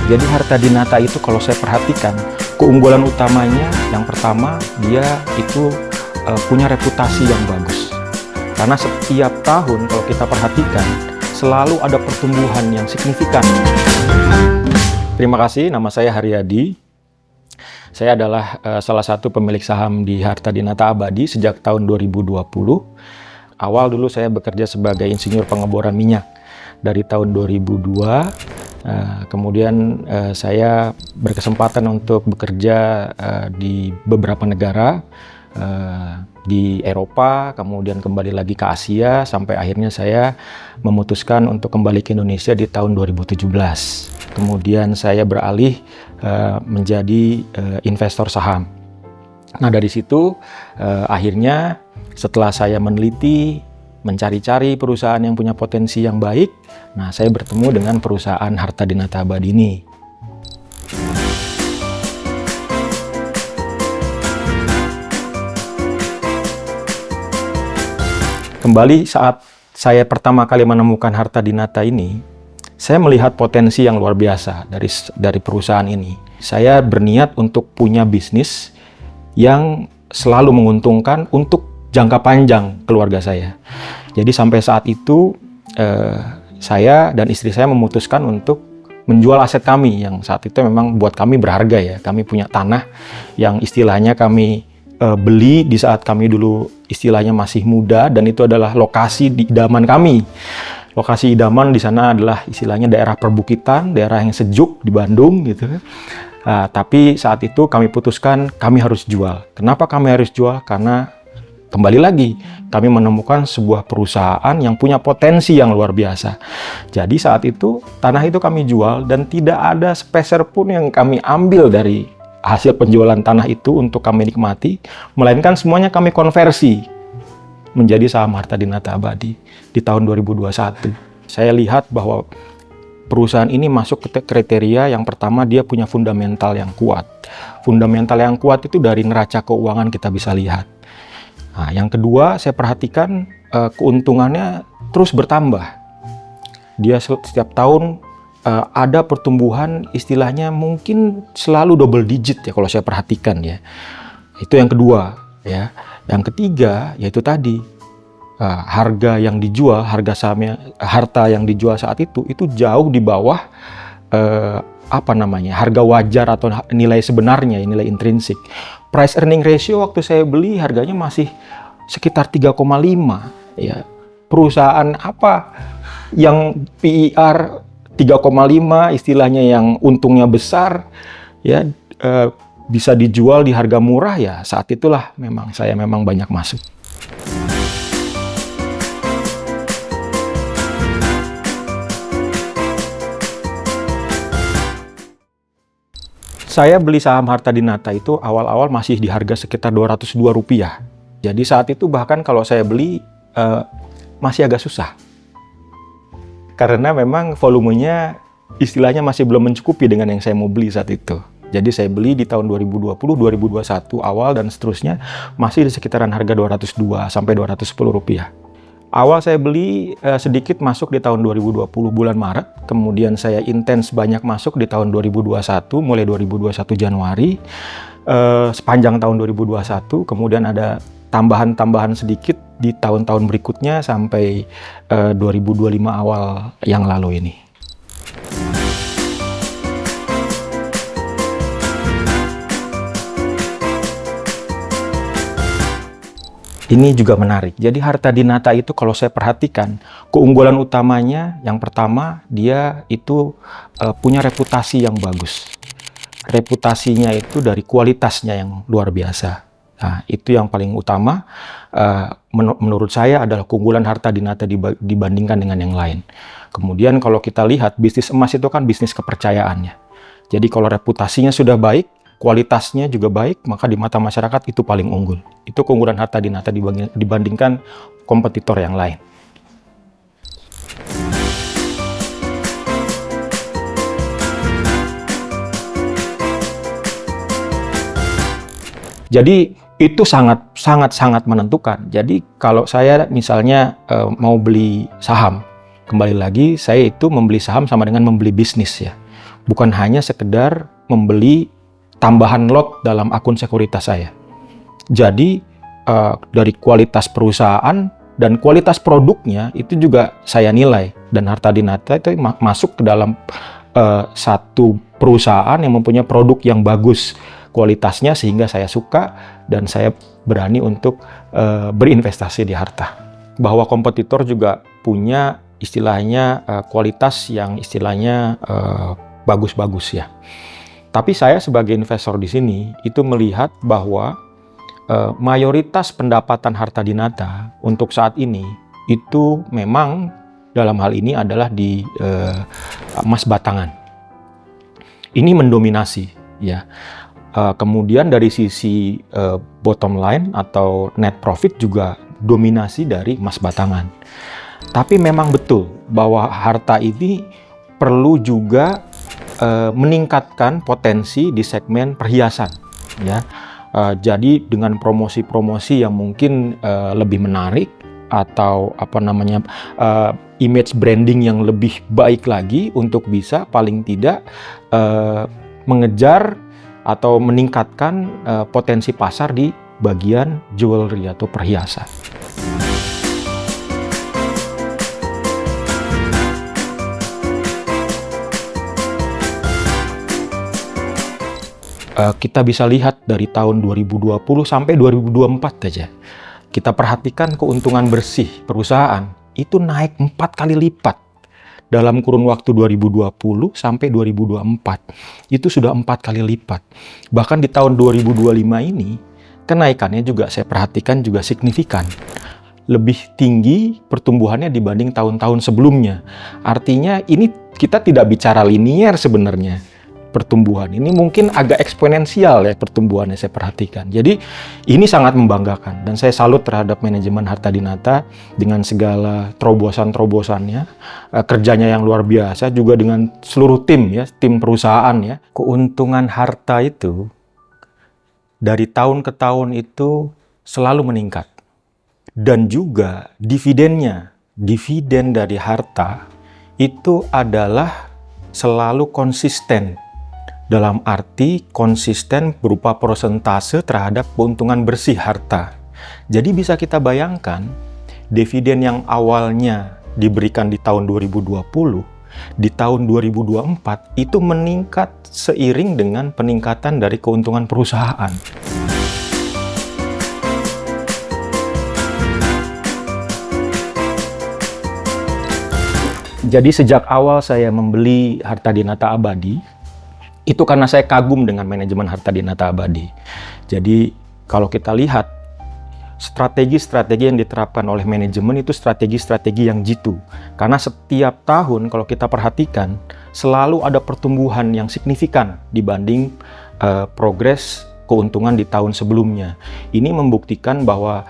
Jadi Harta Dinata itu kalau saya perhatikan, keunggulan utamanya yang pertama dia itu punya reputasi yang bagus. Karena setiap tahun kalau kita perhatikan selalu ada pertumbuhan yang signifikan. Terima kasih, nama saya Haryadi. Saya adalah salah satu pemilik saham di Harta Dinata Abadi sejak tahun 2020. Awal dulu saya bekerja sebagai insinyur pengeboran minyak dari tahun 2002. Kemudian saya berkesempatan untuk bekerja di beberapa negara di Eropa, kemudian kembali lagi ke Asia, sampai akhirnya saya memutuskan untuk kembali ke Indonesia di tahun 2017. Kemudian saya beralih menjadi investor saham. Nah dari situ akhirnya setelah saya meneliti, mencari-cari perusahaan yang punya potensi yang baik, nah saya bertemu dengan perusahaan Harta Dinata Abadi ini. Kembali saat saya pertama kali menemukan Harta Dinata ini, saya melihat potensi yang luar biasa dari perusahaan ini. Saya berniat untuk punya bisnis yang selalu menguntungkan untuk jangka panjang keluarga saya. Jadi sampai saat itu saya dan istri saya memutuskan untuk menjual aset kami yang saat itu memang buat kami berharga ya. Kami punya tanah yang istilahnya kami beli di saat kami dulu istilahnya masih muda, dan itu adalah lokasi idaman kami. Lokasi idaman di sana adalah istilahnya daerah perbukitan, daerah yang sejuk di Bandung gitu. Tapi saat itu kami putuskan kami harus jual. Kenapa kami harus jual? Karena kembali lagi, kami menemukan sebuah perusahaan yang punya potensi yang luar biasa. Jadi saat itu, tanah itu kami jual dan tidak ada sepeser pun yang kami ambil dari hasil penjualan tanah itu untuk kami nikmati, melainkan semuanya kami konversi menjadi saham Harta Dinata Abadi di tahun 2021. Saya lihat bahwa perusahaan ini masuk ke kriteria yang pertama, dia punya fundamental yang kuat. Fundamental yang kuat itu dari neraca keuangan kita bisa lihat. Nah, yang kedua, saya perhatikan keuntungannya terus bertambah. Dia setiap tahun ada pertumbuhan, istilahnya mungkin selalu double digit ya kalau saya perhatikan ya. Itu yang kedua ya. Yang ketiga yaitu tadi harga yang dijual, harga sahamnya, harta yang dijual saat itu jauh di bawah harga wajar atau nilai sebenarnya, nilai intrinsik. Price earning ratio waktu saya beli harganya masih sekitar 3,5 ya. Perusahaan apa yang PER 3,5 istilahnya yang untungnya besar ya, bisa dijual di harga murah ya, saat itulah saya memang banyak masuk. Saya beli saham Harta Dinata itu awal-awal masih di harga sekitar Rp202. Jadi saat itu bahkan kalau saya beli masih agak susah. Karena memang volumenya istilahnya masih belum mencukupi dengan yang saya mau beli saat itu. Jadi saya beli di tahun 2020, 2021 awal dan seterusnya masih di sekitaran harga Rp202 sampai Rp210. Awal saya beli sedikit masuk di tahun 2020 bulan Maret, kemudian saya intens banyak masuk di tahun 2021, mulai 2021 Januari, sepanjang tahun 2021, kemudian ada tambahan-tambahan sedikit di tahun-tahun berikutnya sampai 2025 awal yang lalu ini. Ini juga menarik. Jadi Harta Dinata itu kalau saya perhatikan, keunggulan utamanya yang pertama, dia itu punya reputasi yang bagus. Reputasinya itu dari kualitasnya yang luar biasa. Nah, itu yang paling utama menurut saya adalah keunggulan Harta Dinata dibandingkan dengan yang lain. Kemudian kalau kita lihat, bisnis emas itu kan bisnis kepercayaannya. Jadi kalau reputasinya sudah baik, kualitasnya juga baik, maka di mata masyarakat itu paling unggul. Itu keunggulan Harta Dinata dibandingkan kompetitor yang lain. Jadi itu sangat menentukan. Jadi kalau saya misalnya mau beli saham, kembali lagi saya itu membeli saham sama dengan membeli bisnis ya. bukan hanya sekedar membeli tambahan lot dalam akun sekuritas saya. Jadi dari kualitas perusahaan dan kualitas produknya itu juga saya nilai, dan Harta Dinata itu masuk ke dalam satu perusahaan yang mempunyai produk yang bagus kualitasnya sehingga saya suka dan saya berani untuk berinvestasi di Harta. Bahwa kompetitor juga punya istilahnya kualitas yang istilahnya bagus-bagus ya. Tapi saya sebagai investor di sini itu melihat bahwa mayoritas pendapatan Harta Dinata untuk saat ini itu memang dalam hal ini adalah di emas batangan. Ini mendominasi ya. Kemudian dari sisi bottom line atau net profit juga dominasi dari emas batangan. Tapi memang betul bahwa Harta ini perlu juga meningkatkan potensi di segmen perhiasan ya. Jadi dengan promosi-promosi yang mungkin lebih menarik atau image branding yang lebih baik lagi untuk bisa paling tidak mengejar atau meningkatkan potensi pasar di bagian jewelry atau perhiasan. Kita bisa lihat dari tahun 2020 sampai 2024 aja. Kita perhatikan keuntungan bersih perusahaan itu naik 4 kali lipat. Dalam kurun waktu 2020 sampai 2024. Itu sudah 4 kali lipat. Bahkan di tahun 2025 ini, kenaikannya juga saya perhatikan juga signifikan. Lebih tinggi pertumbuhannya dibanding tahun-tahun sebelumnya. Artinya ini kita tidak bicara linier sebenarnya. Pertumbuhan ini mungkin agak eksponensial ya pertumbuhannya saya perhatikan. Jadi ini sangat membanggakan dan saya salut terhadap manajemen Harta Dinata dengan segala terobosan-terobosannya, kerjanya yang luar biasa juga dengan seluruh tim ya, tim perusahaan ya. Keuntungan Harta itu dari tahun ke tahun itu selalu meningkat. Dan juga dividennya, dividen dari Harta itu adalah selalu konsisten. Dalam arti konsisten berupa persentase terhadap keuntungan bersih Harta. Jadi bisa kita bayangkan, dividen yang awalnya diberikan di tahun 2020, di tahun 2024 itu meningkat seiring dengan peningkatan dari keuntungan perusahaan. Jadi sejak awal saya membeli Harta Dinata Abadi, itu karena saya kagum dengan manajemen Harta Dinata Abadi. Jadi kalau kita lihat strategi-strategi yang diterapkan oleh manajemen itu strategi-strategi yang jitu. Karena setiap tahun kalau kita perhatikan selalu ada pertumbuhan yang signifikan dibanding progres keuntungan di tahun sebelumnya. Ini membuktikan bahwa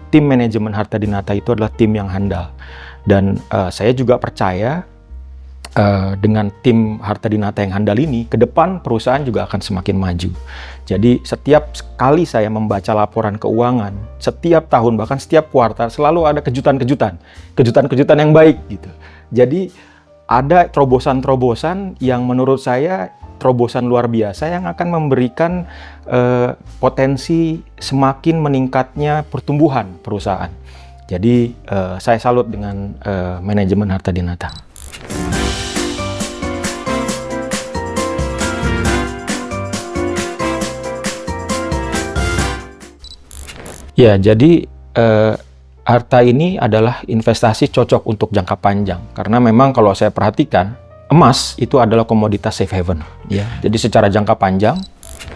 tim manajemen Harta Dinata itu adalah tim yang handal. Dan saya juga percaya dengan tim Harta Dinata yang handal ini, ke depan perusahaan juga akan semakin maju. Jadi setiap kali saya membaca laporan keuangan, setiap tahun bahkan setiap kuartal selalu ada kejutan-kejutan yang baik gitu. Jadi ada terobosan-terobosan yang menurut saya terobosan luar biasa yang akan memberikan potensi semakin meningkatnya pertumbuhan perusahaan. Jadi saya salut dengan manajemen Harta Dinata. Ya, jadi Harta ini adalah investasi cocok untuk jangka panjang. Karena memang kalau saya perhatikan, emas itu adalah komoditas safe haven. Ya. Jadi secara jangka panjang,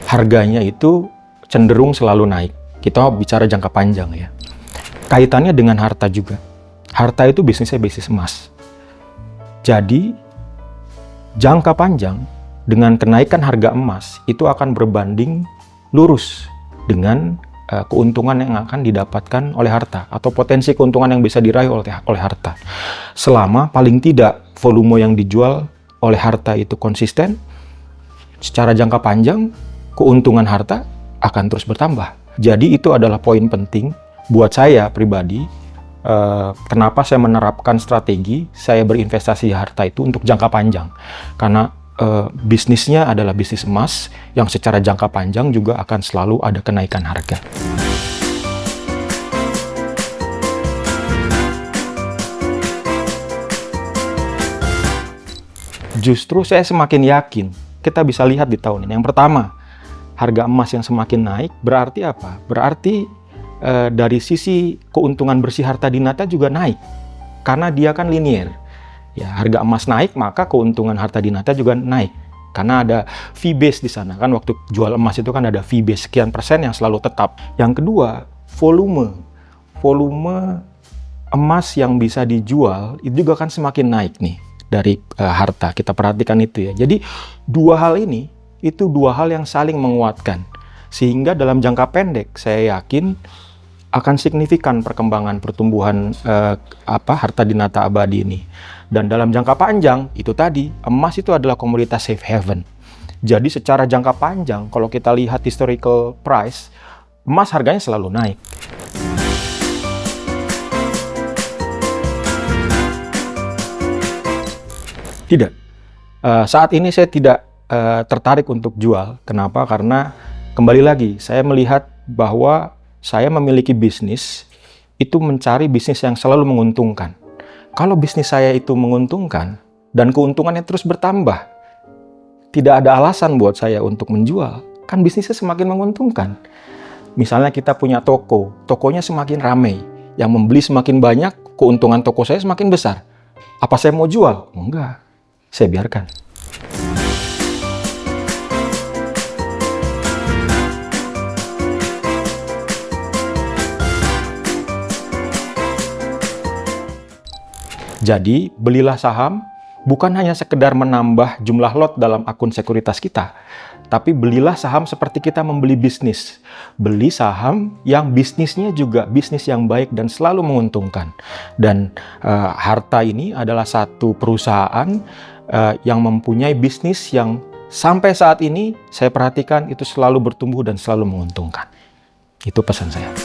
harganya itu cenderung selalu naik. Kita bicara jangka panjang ya. Kaitannya dengan Harta juga. Harta itu bisnisnya bisnis emas. Jadi, jangka panjang dengan kenaikan harga emas itu akan berbanding lurus dengan keuntungan yang akan didapatkan oleh Harta atau potensi keuntungan yang bisa diraih oleh Harta. Selama paling tidak volume yang dijual oleh Harta itu konsisten, secara jangka panjang keuntungan Harta akan terus bertambah. Jadi itu adalah poin penting buat saya pribadi. Kenapa saya menerapkan strategi saya berinvestasi di Harta itu untuk jangka panjang. Karena bisnisnya adalah bisnis emas yang secara jangka panjang juga akan selalu ada kenaikan harga. Justru saya semakin yakin, kita bisa lihat di tahun ini. Yang pertama, harga emas yang semakin naik berarti apa? Berarti dari sisi keuntungan bersih harta dinata juga naik. Karena dia kan linear. Ya, harga emas naik, maka keuntungan harta dinata juga naik. Karena ada fee base di sana. Kan waktu jual emas itu kan ada fee base sekian persen yang selalu tetap. Yang kedua, volume. Volume emas yang bisa dijual itu juga kan semakin naik nih dari harta. Kita perhatikan itu ya. Jadi dua hal ini, itu dua hal yang saling menguatkan. Sehingga dalam jangka pendek, saya yakin akan signifikan perkembangan pertumbuhan harta dinata abadi ini. Dan dalam jangka panjang, itu tadi, emas itu adalah komoditas safe haven. Jadi secara jangka panjang, kalau kita lihat historical price, emas harganya selalu naik. Tidak. Saat ini saya tidak tertarik untuk jual. Kenapa? Karena kembali lagi, saya melihat bahwa saya memiliki bisnis, itu mencari bisnis yang selalu menguntungkan. Kalau bisnis saya itu menguntungkan, dan keuntungannya terus bertambah, tidak ada alasan buat saya untuk menjual. Kan bisnisnya semakin menguntungkan. Misalnya kita punya toko, tokonya semakin ramai, yang membeli semakin banyak, keuntungan toko saya semakin besar. Apa saya mau jual? Enggak, saya biarkan. Jadi, belilah saham bukan hanya sekedar menambah jumlah lot dalam akun sekuritas kita, tapi belilah saham seperti kita membeli bisnis. Beli saham yang bisnisnya juga bisnis yang baik dan selalu menguntungkan. Dan harta ini adalah satu perusahaan yang mempunyai bisnis yang sampai saat ini saya perhatikan itu selalu bertumbuh dan selalu menguntungkan. Itu pesan saya.